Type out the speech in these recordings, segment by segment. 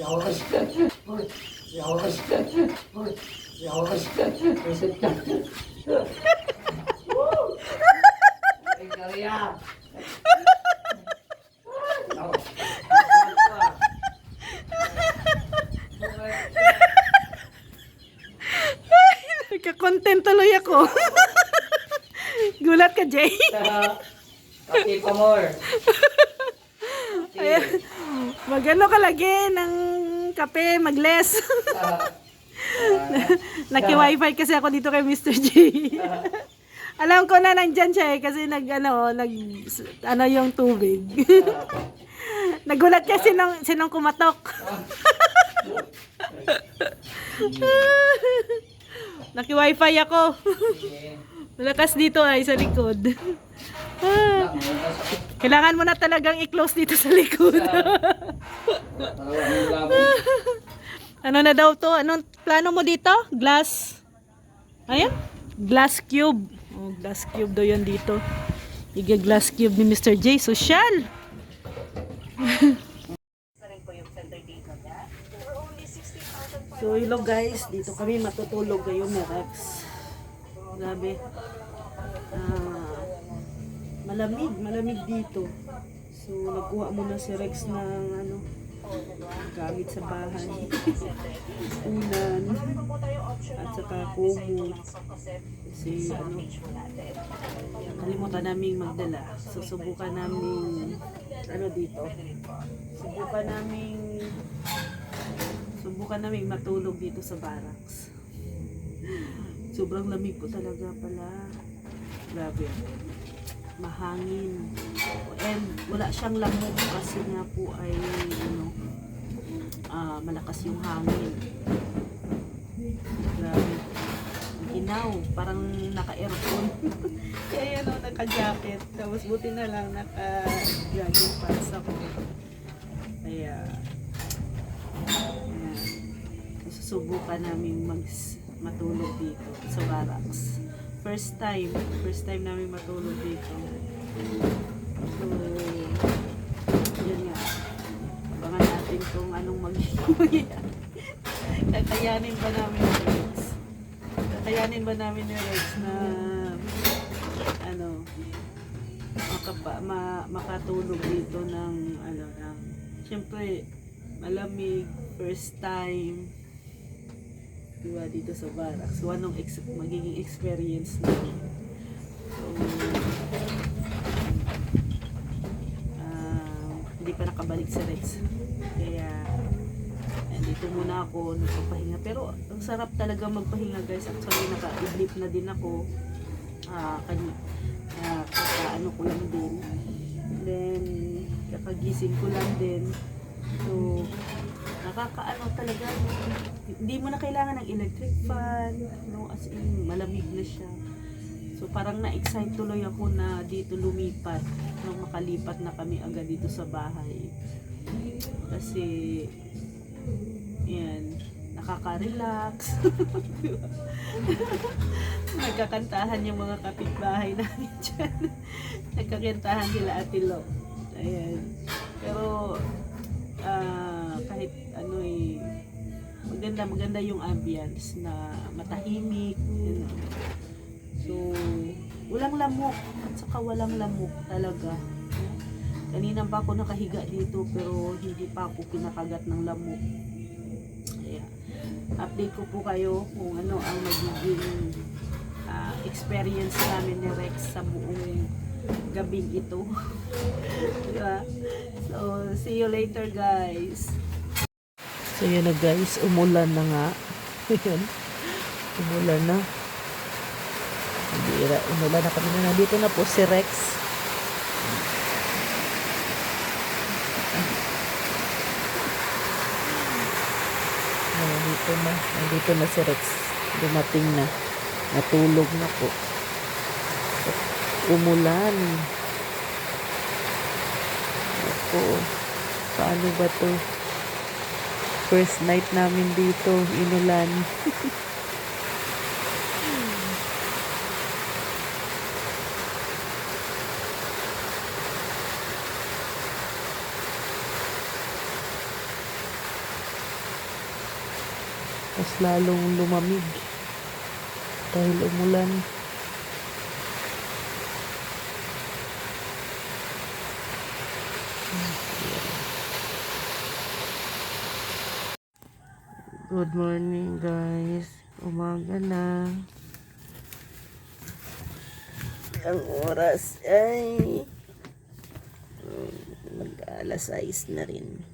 Yavaş. Yavaş. Yavaş. Reset ka. Ay, ya. Nagka-content tuloy ako. Gulat ka, Jay. Okay pa more. Ayan. Magano ka lagi ng kape, mag-less. Naki-wifi kasi ako dito kay Mr. J. Alam ko na nandyan siya kasi nag yung tubig. Nagulat siya sinong kumatok. Naki-wifi ako. Malakas dito ay sa likod. Kailangan mo na talagang i-close dito sa likod. Ano na daw to? Anong plano mo dito? Glass. Ayan. Glass cube. Oh, glass cube daw yun dito. Iga-glass cube ni Mr. J. Social. So, hello guys. Dito kami matutulog ngayon na Rex. Grabe. Malamig dito. So, nagkuha muna si Rex ng gamit sa bahay. Unan at saka kumo. Kasi kalimutan namin magdala. So, subukan namin dito. Subukan namin matulog dito sa barracks. Sobrang lamig po talaga pala. Grabe. Mahangin. And wala siyang lamok kasi nga po ay malakas yung hangin. Grabe. Ginaw. Parang naka-aircon. Kaya naka-jacket. Tapos buti na lang naka-jogging pants ako. Kaya susubukan namin matulog dito sa barracks. First time namin matulog dito. So, yun nga. Abangan natin kung anong magiging. Kakayanin ba namin ni Rex? Kakayanin ba namin ni Rex na makatulog dito ng siyempre malamig, first time. Diba, dito sa barracks. So, anong magiging experience namin. So, hindi pa nakabalik sa Rex. Kaya, dito muna ako nagpapahinga. Pero, ang sarap talaga magpahinga guys. Actually, naka-idlip na din ako. Kakaano ko lang din. Then, kakagising ko lang din. So, nakakaano talaga, hindi mo na kailangan ng electric fan, as in, malamig na siya. So parang na-excite tuloy ako na dito lumipat, nung makalipat na kami agad dito sa bahay. Kasi, yan, nakaka-relax. Nagkakantahan yung mga kapitbahay namin dyan. Nagkakantahan sila Ate Lo. Ayan. Pero, kahit maganda yung ambience na matahimik. So, walang lamok at saka walang lamok talaga. Kanina pa ako nakahiga dito pero hindi pa ako kinakagat ng lamok. Kaya, update ko po kayo kung ano ang magiging experience namin ni Rex sa buong gabing ito. Diba? So, see you later guys. So yun na guys, umulan na nga. Yun, umulan na. Umulan na kami na. Nandito na po si Rex. Nandito na si Rex. dumating na. Natulog na po. Umulan. Ako, paano ba to? First night namin dito, inulan. Mas lalong lumamig dahil umulan. Good morning guys. Umaga na. Ang oras ay mag-alas 6 na rin.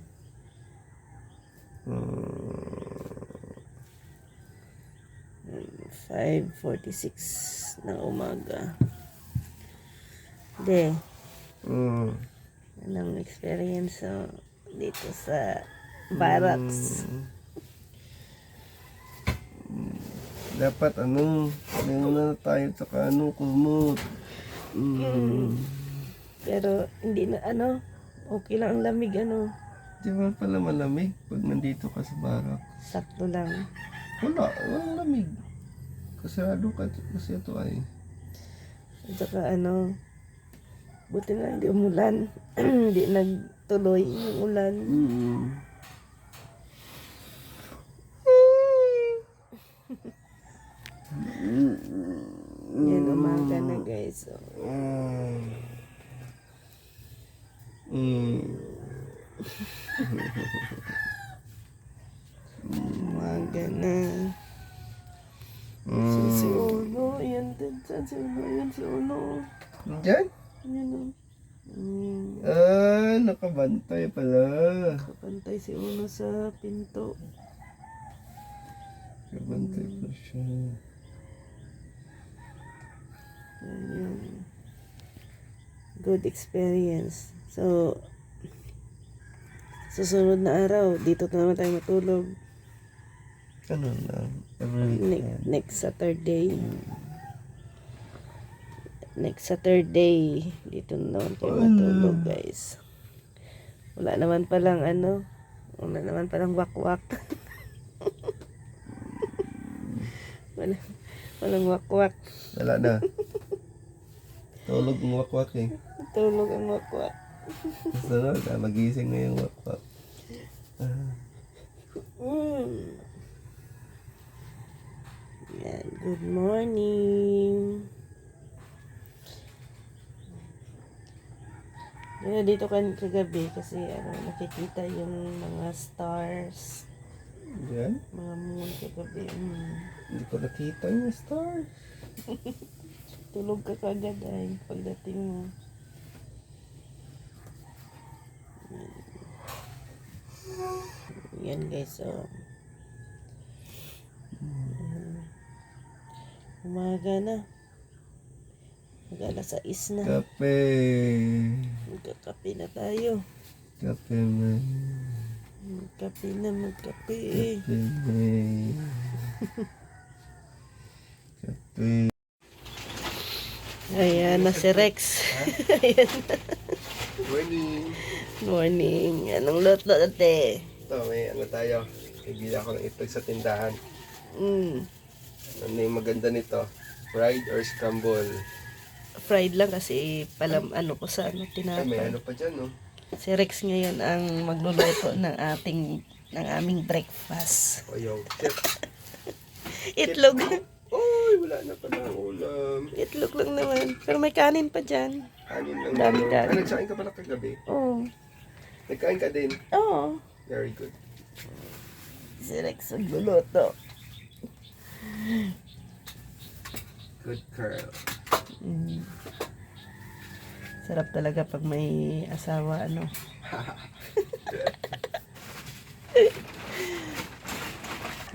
5:46 ng umaga. De, anong experience dito sa barracks? Dapat na tayo sa kumot. Pero hindi na okay lang ang lamig Di ba pala malamig pag nandito ka sa barak? sakto lang. Walang lamig. Kasarado ka kasi ito ay. At saka buti na hindi umulan. Hindi nagtuloy yung ulan. Yan, umaga na guys. So, umaga na. Si Uno, yan din. Saan si Uno? Yan si Uno. Diyan? Yan Nakabantay pala. kapantay si Uno sa pinto. Nakabantay pa siya. Ayan. Good experience. So, susunod na araw, dito na naman tayo matulog. Ano lang? Every weekend. Next Saturday. Next Saturday, dito na naman tayo matulog, guys. Wala naman palang wala naman palang wakwak. Walang wakwak. Wala na. Tulog ng wakwak eh. Tulog ang wakwak. Sunod, magising na yung wakwak. Yan, good morning. Dito kagabi kasi nakikita yung mga stars, Diyan? mga moon kagabi. Hindi ko nakita yung star. Tulog ka kagad ay pagdating mo. Yan guys, so umaga na. Mag-alas 6 na. Kape. Magkakape na tayo. Kape man. Magkape na, magkape. Kape man. Kape. Ayan na si Rex. Ayan. Morning. Morning. Anong lot-lot ate? Ito, may tayo. Ibili ako ng itlog sa tindahan. Ano yung maganda nito? Fried or scramble? Fried lang kasi palam ko sa Ay, may tinapay. pa dyan, no? Si Rex ngayon ang magluluto ng aming breakfast. O yung chip. Itlog. Oy, wala na pala ang ulam. Itlog lang naman. Pero may kanin pa dyan. Kanin lang. Dami kanin. Nagsain ka pala kagabi? Oo. Nagkain ka din? Oo. Very good. Si Rex magluluto. Good girl. Sarap talaga pag may asawa,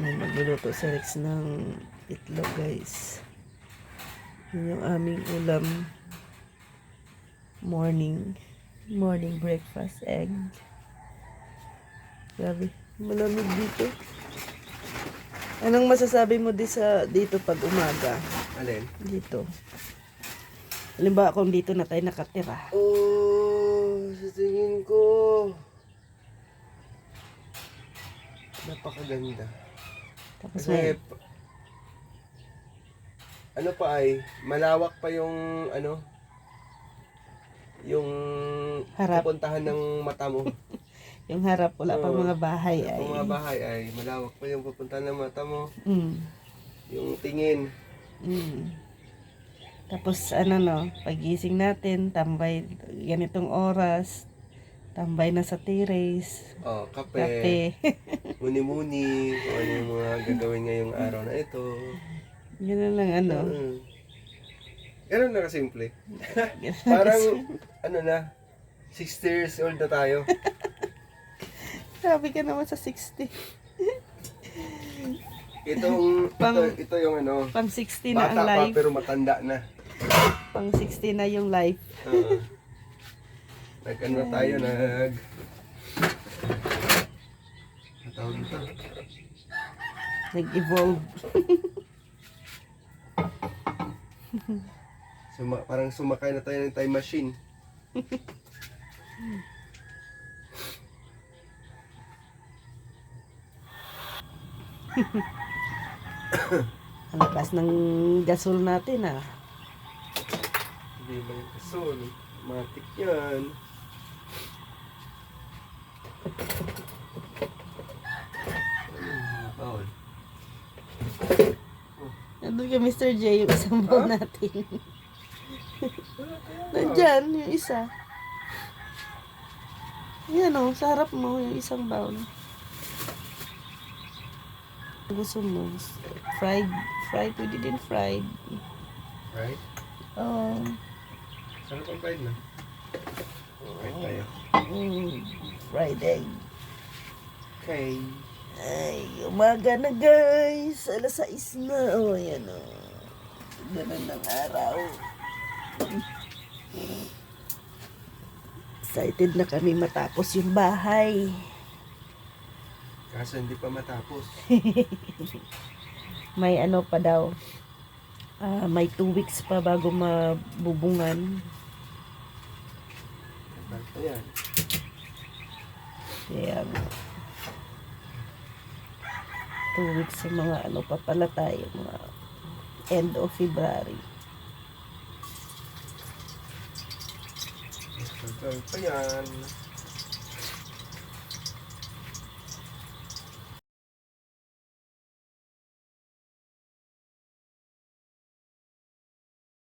May magluluto si Rex ng itlog, guys. Yun yung aming ulam. Morning breakfast, egg. Grabe, malamig dito. Anong masasabi mo dito pag umaga? Alin? Dito. Halimbawa kung dito na tayo nakatira. Oh, sa tingin ko. Napakaganda. Tapos Kasi, may, ano pa ay, malawak pa yung, ano, yung Harap. pupuntahan ng mata mo. yung harap, wala pang Oo. mga bahay ay. Yung mga bahay ay, malawak pa yung pupuntahan ng mata mo. Mm. Yung tingin. Mm. Tapos ano no, pagising natin, tambay ganitong oras, tambay na sa terrace, Oh, kape. kape. Muni-muni. Kung ano yung mga gagawin ngayong araw na ito. Ganun lang ano. Ganun na kasimple. Parang, ano na, 60 years old na tayo. Sabi ka naman sa 60. Ito yung ano, Pang 60 na ang bata pa life. pero matanda na. Pang 60 na yung life. Oo. Nag-ano na tayo, ang tawag dito? Nag-evolve. Parang sumakay na tayo ng time machine. Ang lakas ng gasol natin ah. Hindi ba yung kasol? Matik yan. Bawal. Nandun ka Mr. J, yung isang bowl natin. Nandyan, yung isa. Yan o, sa harap mo, yung isang bowl. Gusto mo, fried, pwede din fried. Right? Oh, Saan pang fried na? Okay tayo. fried egg. Okay. Ay, umaga na guys. Alas 6 na. O, yan o. Ganun ng araw. Excited na kami matapos yung bahay. Kaso hindi pa matapos. May ano pa daw. May 2 weeks pa bago mabubungan. Ayan. Kaya 2 weeks sa mga ano pa pala tayo. Mga end of February. Pa yan.